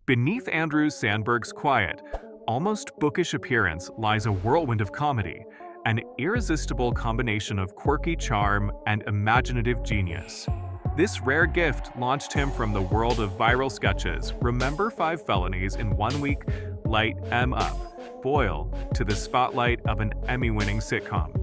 Beneath Andrew Sandberg's quiet, almost bookish appearance lies a whirlwind of comedy, an irresistible combination of quirky charm and imaginative genius. This rare gift launched him from the world of viral sketches, Remember 5 Felonies in 1 Week, Light 'Em Up, Boil, to the spotlight of an Emmy-winning sitcom.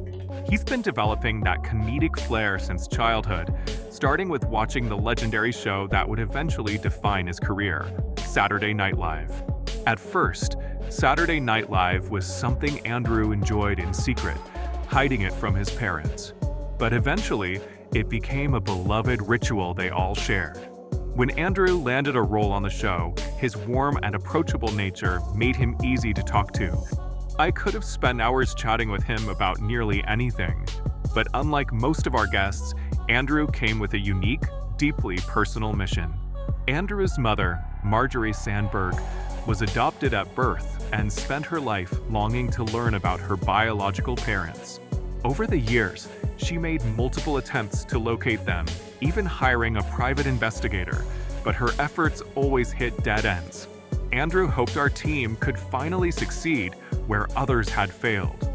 He's been developing that comedic flair since childhood, starting with watching the legendary show that would eventually define his career, Saturday Night Live. At first, Saturday Night Live was something Andrew enjoyed in secret, hiding it from his parents. But eventually, it became a beloved ritual they all shared. When Andrew landed a role on the show, his warm and approachable nature made him easy to talk to. I could have spent hours chatting with him about nearly anything, but unlike most of our guests, Andrew came with a unique, deeply personal mission. Andrew's mother, Marjorie Sandberg, was adopted at birth and spent her life longing to learn about her biological parents. Over the years, she made multiple attempts to locate them, even hiring a private investigator, but her efforts always hit dead ends. Andrew hoped our team could finally succeed where others had failed.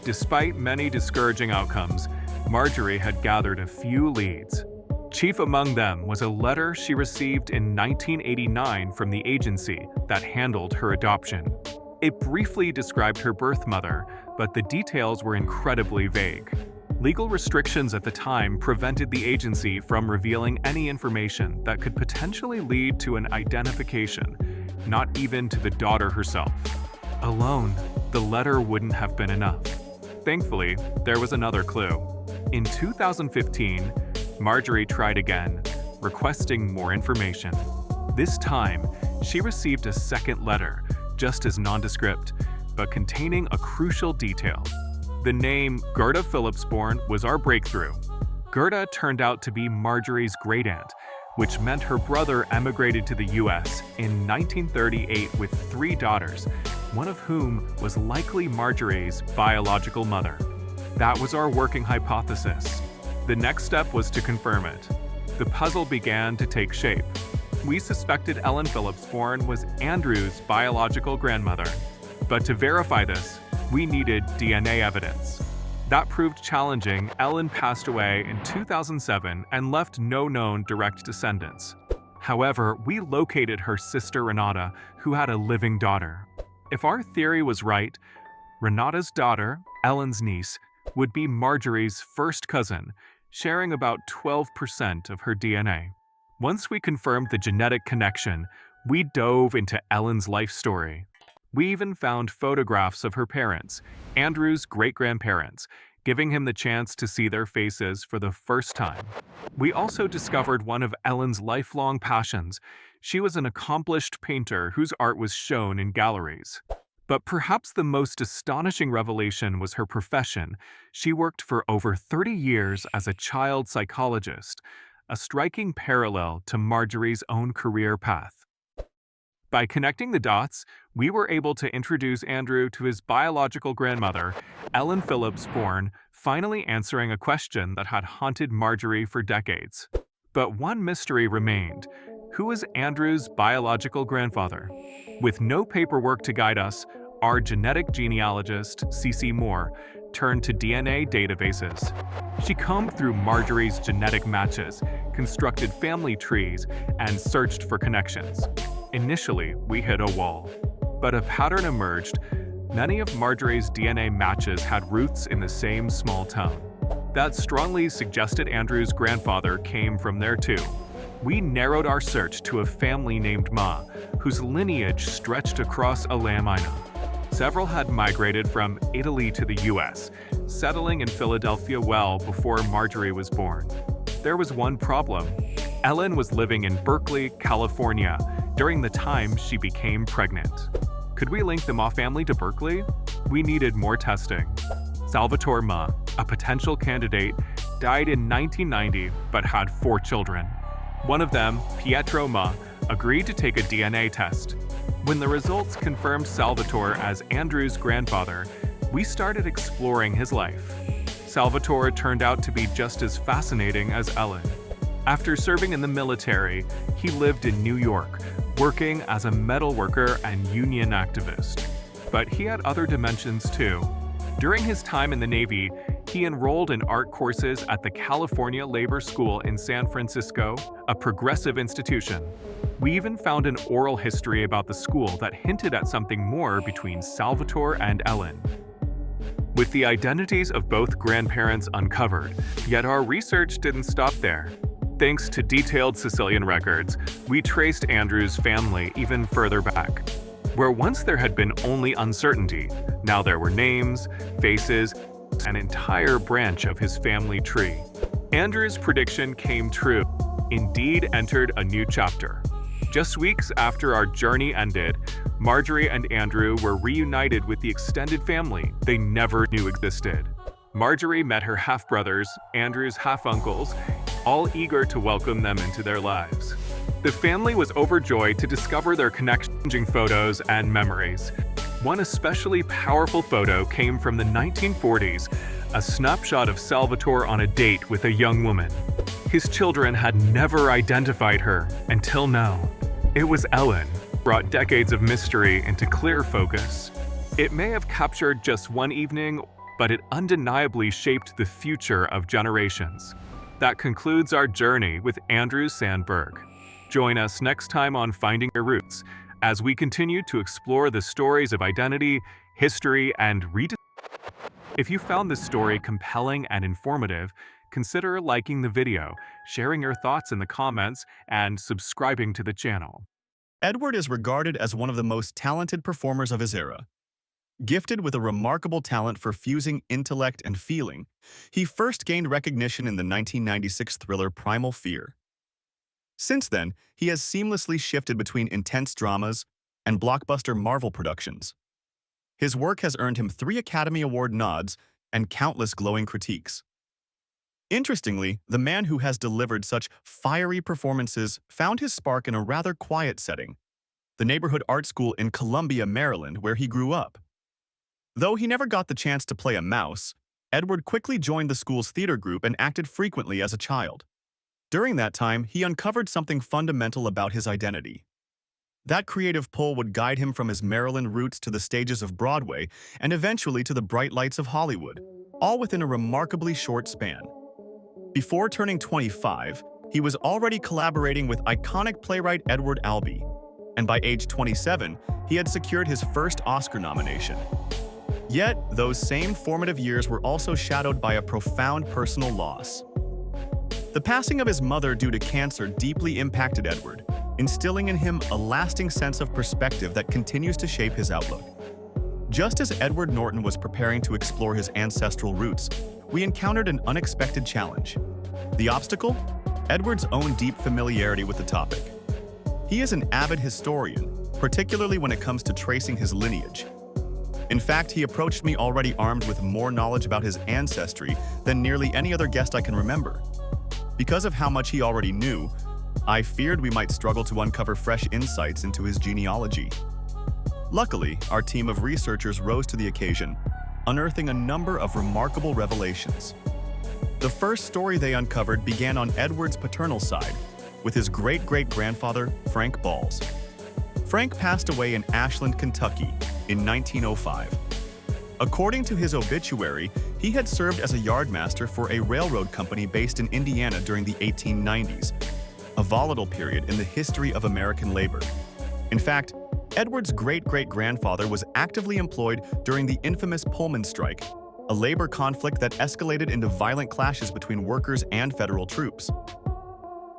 Despite many discouraging outcomes, Marjorie had gathered a few leads. Chief among them was a letter she received in 1989 from the agency that handled her adoption. It briefly described her birth mother, but the details were incredibly vague. Legal restrictions at the time prevented the agency from revealing any information that could potentially lead to an identification, not even to the daughter herself. Alone, the letter wouldn't have been enough. Thankfully, there was another clue. In 2015, Marjorie tried again, requesting more information. This time, she received a second letter, just as nondescript, but containing a crucial detail. The name Gerda Philipsborn was our breakthrough. Gerda turned out to be Marjorie's great-aunt, which meant her brother emigrated to the US in 1938 with 3 daughters, one of whom was likely Marjorie's biological mother. That was our working hypothesis. The next step was to confirm it. The puzzle began to take shape. We suspected Ellen Philipsborn was Andrew's biological grandmother. But to verify this, we needed DNA evidence. That proved challenging. Ellen passed away in 2007 and left no known direct descendants. However, we located her sister Renata, who had a living daughter. If our theory was right, Renata's daughter, Ellen's niece, would be Marjorie's first cousin, sharing about 12% of her DNA. Once we confirmed the genetic connection, we dove into Ellen's life story. We even found photographs of her parents, Andrew's great-grandparents, giving him the chance to see their faces for the first time. We also discovered one of Ellen's lifelong passions. She was an accomplished painter whose art was shown in galleries. But perhaps the most astonishing revelation was her profession. She worked for over 30 years as a child psychologist, a striking parallel to Marjorie's own career path. By connecting the dots, we were able to introduce Andrew to his biological grandmother, Ellen Philipsborn, finally answering a question that had haunted Marjorie for decades. But one mystery remained. Who was Andrew's biological grandfather? With no paperwork to guide us, our genetic genealogist, C.C. Moore, turned to DNA databases. She combed through Marjorie's genetic matches, constructed family trees, and searched for connections. Initially, we hit a wall, but a pattern emerged. Many of Marjorie's DNA matches had roots in the same small town. That strongly suggested Andrew's grandfather came from there too. We narrowed our search to a family named Ma, whose lineage stretched across Alamina. Several had migrated from Italy to the US, settling in Philadelphia well before Marjorie was born. There was one problem. Ellen was living in Berkeley, California, during the time she became pregnant. Could we link the Ma family to Berkeley? We needed more testing. Salvatore Ma, a potential candidate, died in 1990 but had 4 children. One of them, Pietro Ma, agreed to take a DNA test. When the results confirmed Salvatore as Andrew's grandfather, we started exploring his life. Salvatore turned out to be just as fascinating as Ellen. After serving in the military, he lived in New York, working as a metal worker and union activist. But he had other dimensions too. During his time in the Navy, he enrolled in art courses at the California Labor School in San Francisco, a progressive institution. We even found an oral history about the school that hinted at something more between Salvatore and Ellen. With the identities of both grandparents uncovered, yet our research didn't stop there. Thanks to detailed Sicilian records, we traced Andrew's family even further back. Where once there had been only uncertainty, now there were names, faces, an entire branch of his family tree. Andrew's prediction came true. Indeed entered a new chapter. Just weeks after our journey ended, Marjorie and Andrew were reunited with the extended family they never knew existed. Marjorie met her half-brothers, Andrew's half-uncles, all eager to welcome them into their lives. The family was overjoyed to discover their connection, photos and memories. One especially powerful photo came from the 1940s, a snapshot of Salvatore on a date with a young woman. His children had never identified her until now. It was Ellen, brought decades of mystery into clear focus. It may have captured just one evening, but it undeniably shaped the future of generations. That concludes our journey with Andrew Samberg. Join us next time on Finding Your Roots as we continue to explore the stories of identity, history, and If you found this story compelling and informative, consider liking the video, sharing your thoughts in the comments, and subscribing to the channel. Edward is regarded as one of the most talented performers of his era. Gifted with a remarkable talent for fusing intellect and feeling, he first gained recognition in the 1996 thriller Primal Fear. Since then, he has seamlessly shifted between intense dramas and blockbuster Marvel productions. His work has earned him 3 Academy Award nods and countless glowing critiques. Interestingly, the man who has delivered such fiery performances found his spark in a rather quiet setting, the neighborhood art school in Columbia, Maryland, where he grew up. Though he never got the chance to play a mouse, Edward quickly joined the school's theater group and acted frequently as a child. During that time, he uncovered something fundamental about his identity. That creative pull would guide him from his Maryland roots to the stages of Broadway and eventually to the bright lights of Hollywood, all within a remarkably short span. Before turning 25, he was already collaborating with iconic playwright Edward Albee, and by age 27, he had secured his first Oscar nomination. Yet, those same formative years were also shadowed by a profound personal loss. The passing of his mother due to cancer deeply impacted Edward, instilling in him a lasting sense of perspective that continues to shape his outlook. Just as Edward Norton was preparing to explore his ancestral roots, we encountered an unexpected challenge. The obstacle? Edward's own deep familiarity with the topic. He is an avid historian, particularly when it comes to tracing his lineage. In fact, he approached me already armed with more knowledge about his ancestry than nearly any other guest I can remember. Because of how much he already knew, I feared we might struggle to uncover fresh insights into his genealogy. Luckily, our team of researchers rose to the occasion, unearthing a number of remarkable revelations. The first story they uncovered began on Edward's paternal side, with his great-great-grandfather, Frank Balls. Frank passed away in Ashland, Kentucky, in 1905. According to his obituary, he had served as a yardmaster for a railroad company based in Indiana during the 1890s, a volatile period in the history of American labor. In fact, Edward's great-great-grandfather was actively employed during the infamous Pullman strike, a labor conflict that escalated into violent clashes between workers and federal troops.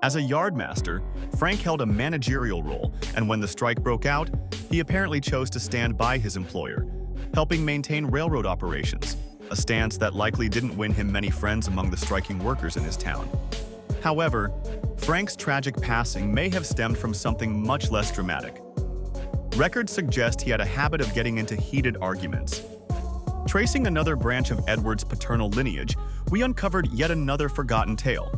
As a yardmaster, Frank held a managerial role, and when the strike broke out, he apparently chose to stand by his employer, helping maintain railroad operations, a stance that likely didn't win him many friends among the striking workers in his town. However, Frank's tragic passing may have stemmed from something much less dramatic. Records suggest he had a habit of getting into heated arguments. Tracing another branch of Edward's paternal lineage, we uncovered yet another forgotten tale,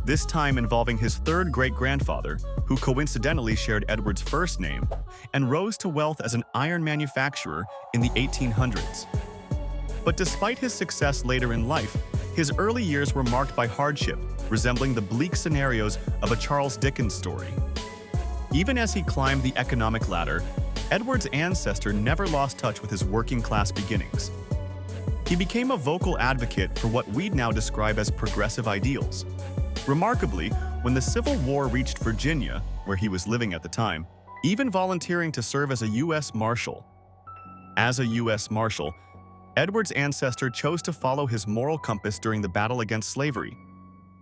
this time involving his third great-grandfather, who coincidentally shared Edward's first name and rose to wealth as an iron manufacturer in the 1800s. But despite his success later in life, his early years were marked by hardship, resembling the bleak scenarios of a Charles Dickens story. Even as he climbed the economic ladder, Edward's ancestor never lost touch with his working-class beginnings. He became a vocal advocate for what we'd now describe as progressive ideals. Remarkably, when the Civil War reached Virginia, where he was living at the time, even volunteering to serve as a U.S. Marshal. As a U.S. Marshal, Edward's ancestor chose to follow his moral compass during the battle against slavery.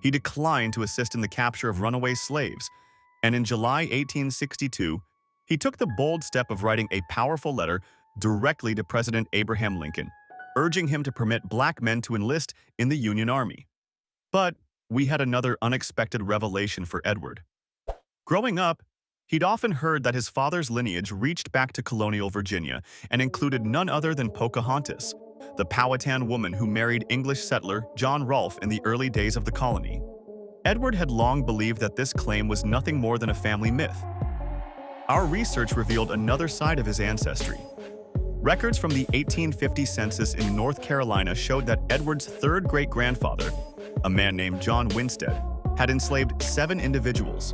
He declined to assist in the capture of runaway slaves, and in July 1862, he took the bold step of writing a powerful letter directly to President Abraham Lincoln, urging him to permit black men to enlist in the Union Army. But we had another unexpected revelation for Edward. Growing up, he'd often heard that his father's lineage reached back to colonial Virginia and included none other than Pocahontas, the Powhatan woman who married English settler John Rolfe in the early days of the colony. Edward had long believed that this claim was nothing more than a family myth. Our research revealed another side of his ancestry. Records from the 1850 census in North Carolina showed that Edward's third great-grandfather, a man named John Winstead, had enslaved 7 individuals,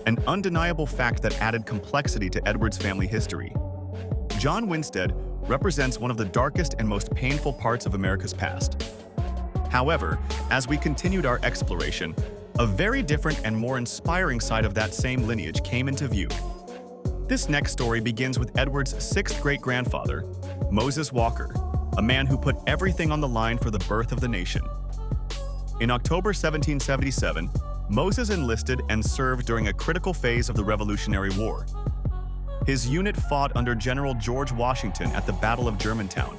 an undeniable fact that added complexity to Edward's family history. John Winstead represents one of the darkest and most painful parts of America's past. However, as we continued our exploration, a very different and more inspiring side of that same lineage came into view. This next story begins with Edward's 6th great-grandfather, Moses Walker, a man who put everything on the line for the birth of the nation. In October 1777, Moses enlisted and served during a critical phase of the Revolutionary War. His unit fought under General George Washington at the Battle of Germantown,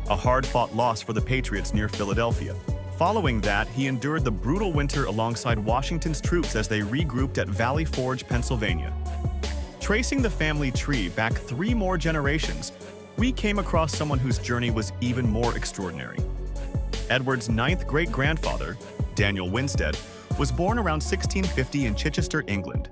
a hard-fought loss for the Patriots near Philadelphia. Following that, he endured the brutal winter alongside Washington's troops as they regrouped at Valley Forge, Pennsylvania. Tracing the family tree back 3 more generations, we came across someone whose journey was even more extraordinary. Edward's 9th great-grandfather, Daniel Winstead, was born around 1650 in Chichester, England.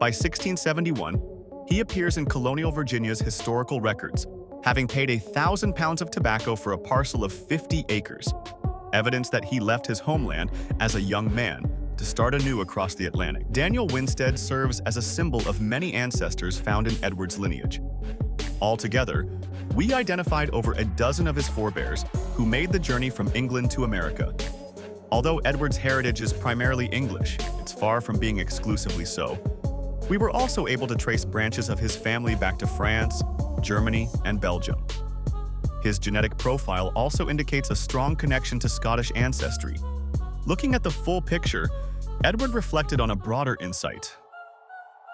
By 1671, he appears in colonial Virginia's historical records, having paid 1,000 pounds of tobacco for a parcel of 50 acres, evidence that he left his homeland as a young man to start anew across the Atlantic. Daniel Winstead serves as a symbol of many ancestors found in Edward's lineage. Altogether, we identified over a dozen of his forebears who made the journey from England to America. Although Edward's heritage is primarily English, it's far from being exclusively so. We were also able to trace branches of his family back to France, Germany, and Belgium. His genetic profile also indicates a strong connection to Scottish ancestry. Looking at the full picture, Edward reflected on a broader insight.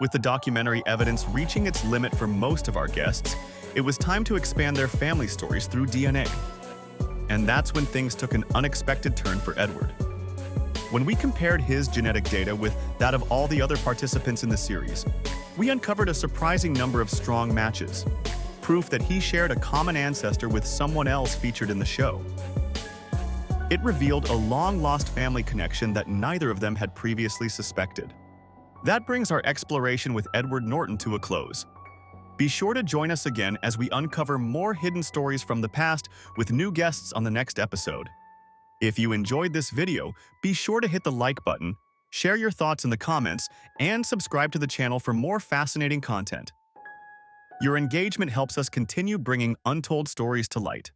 With the documentary evidence reaching its limit for most of our guests, it was time to expand their family stories through DNA. And that's when things took an unexpected turn for Edward. When we compared his genetic data with that of all the other participants in the series, we uncovered a surprising number of strong matches, proof that he shared a common ancestor with someone else featured in the show. It revealed a long-lost family connection that neither of them had previously suspected. That brings our exploration with Edward Norton to a close. Be sure to join us again as we uncover more hidden stories from the past with new guests on the next episode. If you enjoyed this video, be sure to hit the like button, share your thoughts in the comments, and subscribe to the channel for more fascinating content. Your engagement helps us continue bringing untold stories to light.